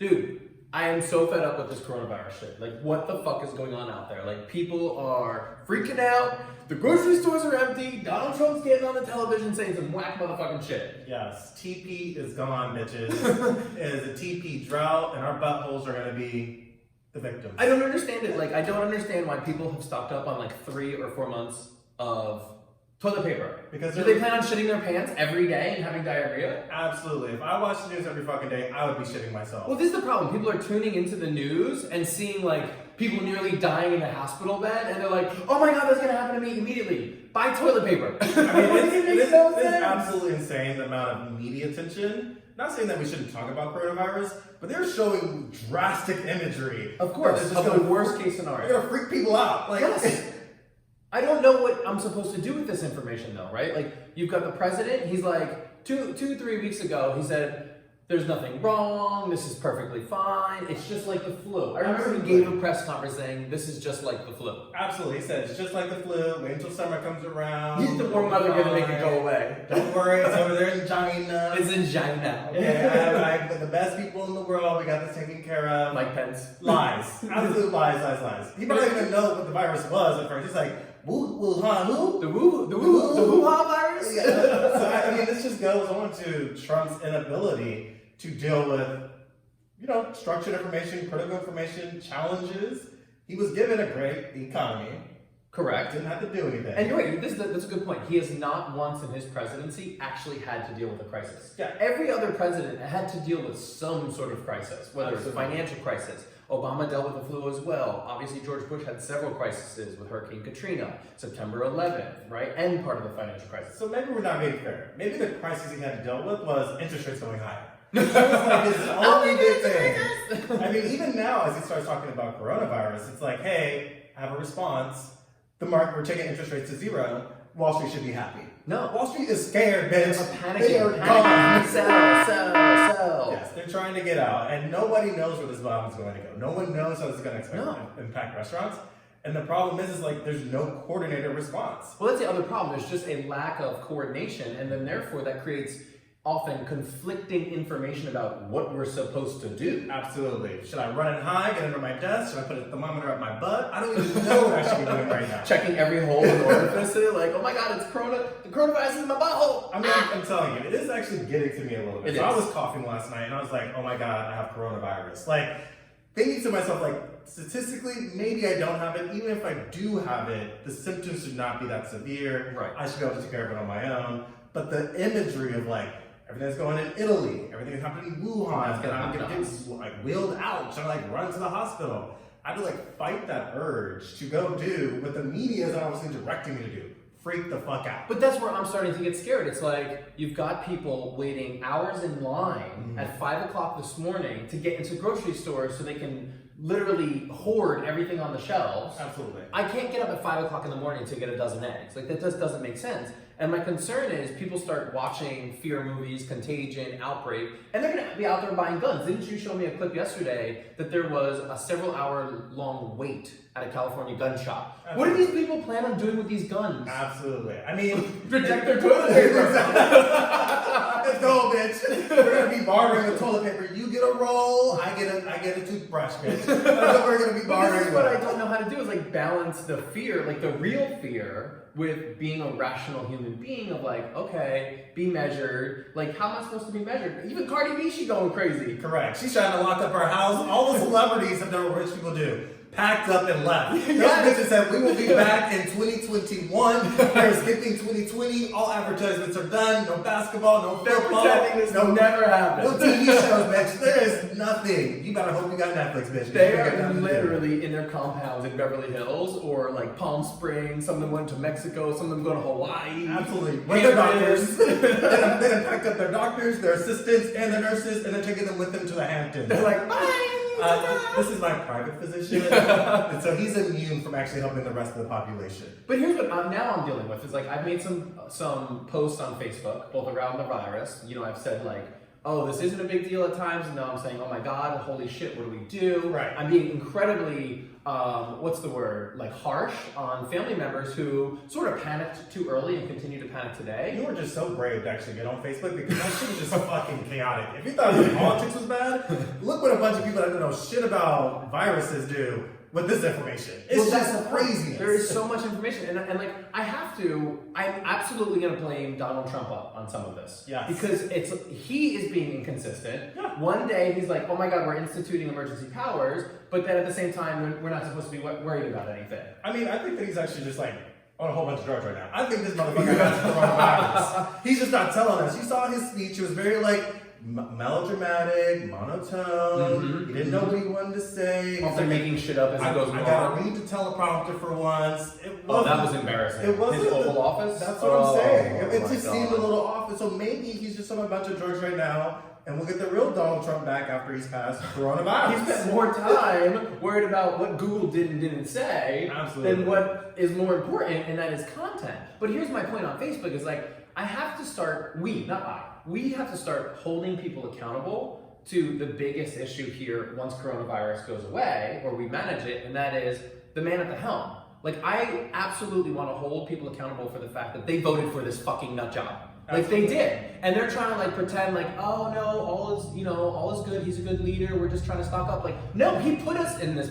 Dude, I am so fed up with this coronavirus shit. Like, what the fuck is going on out there? Like, people are freaking out. The grocery stores are empty. Donald Trump's getting on the television saying some whack motherfucking shit. Yes, TP is gone, bitches. It is a TP drought, and our buttholes are gonna be the victims. I don't understand it. Like, I don't understand why people have stocked up on like 3 or 4 months of toilet paper. Because do they plan on shitting their pants every day and having diarrhea? Absolutely. If I watched the news every fucking day, I would be shitting myself. Well, this is the problem. People are tuning into the news and seeing like people nearly dying in a hospital bed, and they're like, "Oh my god, that's gonna happen to me immediately." Buy toilet paper. I mean, it's absolutely insane the amount of media attention. Not saying that we shouldn't talk about coronavirus, but they're showing drastic imagery. Of course, of the worst case scenario. They're gonna freak people out. Like, yes. I don't know what I'm supposed to do with this information though, right? Like, you've got the president, he's like, 3 weeks ago, he said, there's nothing wrong, this is perfectly fine, it's just like the flu. I remember he gave a press conference saying, this is just like the flu. Absolutely, he said, it's just like the flu, wait until summer comes around. He's the warm weather gonna make it go away. Don't worry, it's over there in China. It's in China. Okay, I have the best people in the world, we got this taken care of. Mike Pence. Lies. Absolute lies. He probably didn't even know what the virus was at first. He's like, Wuhan, who? The Wuhan virus? Yeah. So, I mean, this just goes on to Trump's inability to deal with, structured information, critical information, challenges. He was given a great economy. Correct. Didn't have to do anything. And you're right, that's a good point. He has not once in his presidency actually had to deal with a crisis. Yeah. Every other president had to deal with some sort of crisis, whether it's a financial crisis. Obama dealt with the flu as well. Obviously, George Bush had several crises with Hurricane Katrina, September 11th, right? And part of the financial crisis. So maybe we're not being fair. Maybe the crisis he had to deal with was interest rates going higher. That was like his only big thing. I mean, even now, as he starts talking about coronavirus, it's like, hey, have a response. The market, we're taking interest rates to 0. Wall Street should be happy. No. Wall Street is scared, bitch. They're panicking. They are gone. Sell. Yes, they're trying to get out. And nobody knows where this bomb is going to go. No one knows how this is going to impact restaurants. And the problem is like, there's no coordinated response. Well, that's the other problem. There's just a lack of coordination. And then therefore that creates often conflicting information about what we're supposed to do. Absolutely. Should I run and hide, get under my desk? Should I put a thermometer up my butt? I don't even know what I should be doing right now. Checking every hole in the orifice, like, oh my god, the coronavirus is in my butthole. I mean, I'm telling you, it is actually getting to me a little bit. So I was coughing last night and I was like, oh my god, I have coronavirus. Like, thinking to myself, like, statistically, maybe I don't have it. Even if I do have it, the symptoms should not be that severe. Right. I should be able to take care of it on my own. But the imagery of like, everything's going in Italy, everything's happening in Wuhan, and I'm gonna get like wheeled out, trying to like run to the hospital. I had to like fight that urge to go do what the media is obviously directing me to do. Freak the fuck out. But that's where I'm starting to get scared. It's like you've got people waiting hours in line at 5 o'clock this morning to get into grocery stores so they can literally hoard everything on the shelves. Absolutely. I can't get up at 5 o'clock in the morning to get a dozen eggs. Like, that just doesn't make sense. And my concern is people start watching fear movies, Contagion, Outbreak, and they're gonna be out there buying guns. Didn't you show me a clip yesterday that there was a several hour long wait at a California gun shop? Absolutely. What do these people plan on doing with these guns? Absolutely. I mean, protect their toilet paper. Let's go, bitch. We're gonna be bartering with toilet paper. You get a roll, I get a toothbrush, bitch. That's what we're gonna be bartering. This is what I don't know how to do is like balance the fear, like the real fear, with being a rational human being of like, okay, be measured. Like, how am I supposed to be measured? Even Cardi B, she going crazy. Correct. She's trying to lock up her house. All the celebrities have done what rich people do. Packed up and left. Those bitches said, we will be back in 2021. We're skipping 2020. All advertisements are done. No basketball, no football. This will never happen. No TV shows, bitch. There is nothing. You better hope you got Netflix, bitch. They are literally in their compounds in Beverly Hills or like Palm Springs. Some of them went to Mexico. Some of them go to Hawaii. Absolutely. With their doctors. They done packed up their doctors, their assistants, and their nurses, and they're taking them with them to the Hamptons. They're like, bye. This is my private physician, and so he's immune from actually helping the rest of the population. But here's what I'm dealing with is like I've made some posts on Facebook both around the virus. I've said like oh, this isn't a big deal at times, and now I'm saying, oh my God, holy shit, what do we do? Right. I'm being incredibly, what's the word, like harsh on family members who sort of panicked too early and continue to panic today. You were just so brave to actually get on Facebook because that shit was just fucking chaotic. If you thought that politics was bad, look what a bunch of people that don't know shit about viruses do with this information. It's just craziness. There is so much information, and like I'm absolutely going to blame Donald Trump on some of this. Yes. Because he is being inconsistent. Yeah. One day he's like, oh my God, we're instituting emergency powers, but then at the same time we're not supposed to be worried about anything. I mean, I think that he's actually just like on a whole bunch of drugs right now. I think this motherfucker has coronavirus. He's just not telling us. You saw his speech; it was very like melodramatic, monotone. He didn't know what he wanted to say. They're making shit up as it goes along. I gotta read the teleprompter for once. That was embarrassing. It wasn't his Oval Office. That's what I'm saying. It just God. seemed a little off. So maybe he's just on a bunch of drugs right now, and we'll get the real Donald Trump back after he's passed coronavirus. He spent more time worried about what Google did and didn't say than what is more important, and that is content. But here's my point on Facebook: is like I have to start. We have to start holding people accountable to the biggest issue here once coronavirus goes away, or we manage it, and that is the man at the helm. Like, I absolutely want to hold people accountable for the fact that they voted for this fucking nut job. Like, they did. And they're trying to, like, pretend like, oh, no, all is good, he's a good leader, we're just trying to stock up. Like, no, he put us in this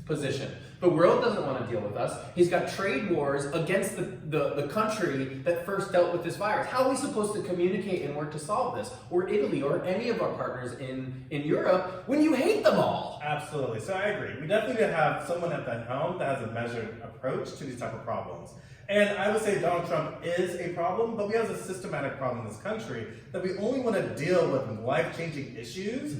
position. The world doesn't want to deal with us. He's got trade wars against the country that first dealt with this virus. How are we supposed to communicate and work to solve this? Or Italy, or any of our partners in Europe, when you hate them all? Absolutely. So I agree. We definitely need to have someone at the helm that has a measured approach to these type of problems. And I would say Donald Trump is a problem, but we have a systematic problem in this country that we only want to deal with life-changing issues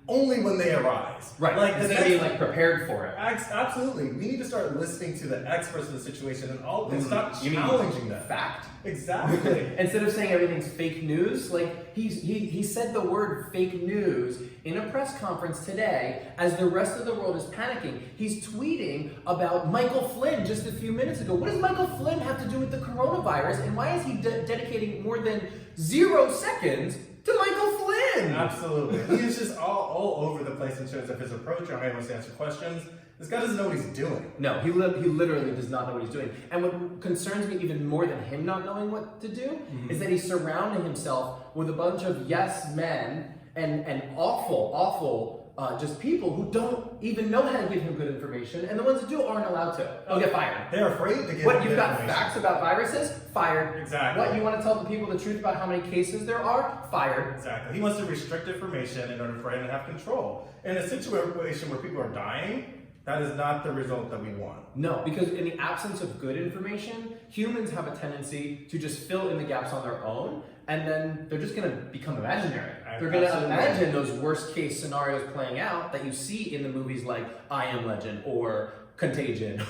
only when they arise. Right. Like instead of being like prepared for it. Absolutely. We need to start listening to the experts of the situation and stop challenging them. Fact. Exactly. Instead of saying everything's fake news, like he said the word fake news in a press conference today as the rest of the world is panicking. He's tweeting about Michael Flynn just a few minutes ago. What does Michael Flynn have to do with the coronavirus, and why is he dedicating more than 0 seconds to Michael Flynn? Absolutely. He is just all over the place in terms of his approach or how he wants to answer questions. This guy doesn't know what he's doing. No, he literally does not know what he's doing. And what concerns me even more than him not knowing what to do is that he's surrounding himself with a bunch of yes men and awful just people who don't even know how to give him good information, and the ones that do aren't allowed to. They'll get fired. They're afraid to give What, him you've got information. facts about viruses? Fired. Exactly. What, you want to tell the people the truth about how many cases there are? Fired. Exactly. He wants to restrict information in order for him to have control. In a situation where people are dying, that is not the result that we want. No, because in the absence of good information, humans have a tendency to just fill in the gaps on their own, and then they're just going to become imaginary. They're going to imagine those worst case scenarios playing out that you see in the movies like I Am Legend or Contagion. And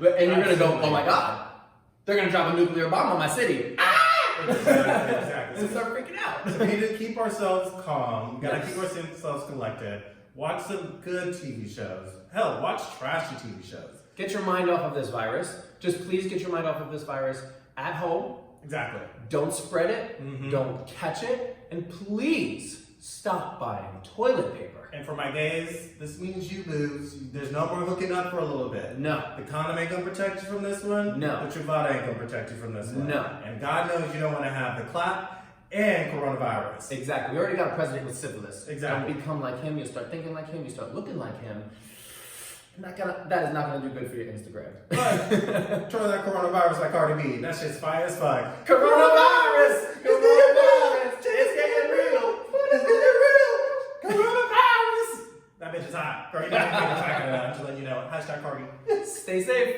you're going to go, oh my God, they're going to drop a nuclear bomb on my city. Ah! Exactly. And start freaking out. So we need to keep ourselves calm. We gotta keep ourselves collected. Watch some good TV shows. Hell, watch trashy TV shows. Get your mind off of this virus. Just please get your mind off of this virus at home. Exactly. Don't spread it. Don't catch it. And please stop buying toilet paper. And for my gays, this means you lose. There's no more hooking up for a little bit. No. The condom ain't gonna protect you from this one. No. The Truvada ain't gonna protect you from this one. No. And God knows you don't want to have the clap and coronavirus. Exactly. We already got a president with syphilis. Exactly. Don't become like him. You start thinking like him. You start looking like him. That is not gonna do good for your Instagram. But try that coronavirus like Cardi B. That shit's fire as fuck. Coronavirus! Coronavirus! It's getting real! It's getting real! Coronavirus! That bitch is hot. Cardi B is hot. I'm just letting you know. Hashtag Cardi. Stay safe.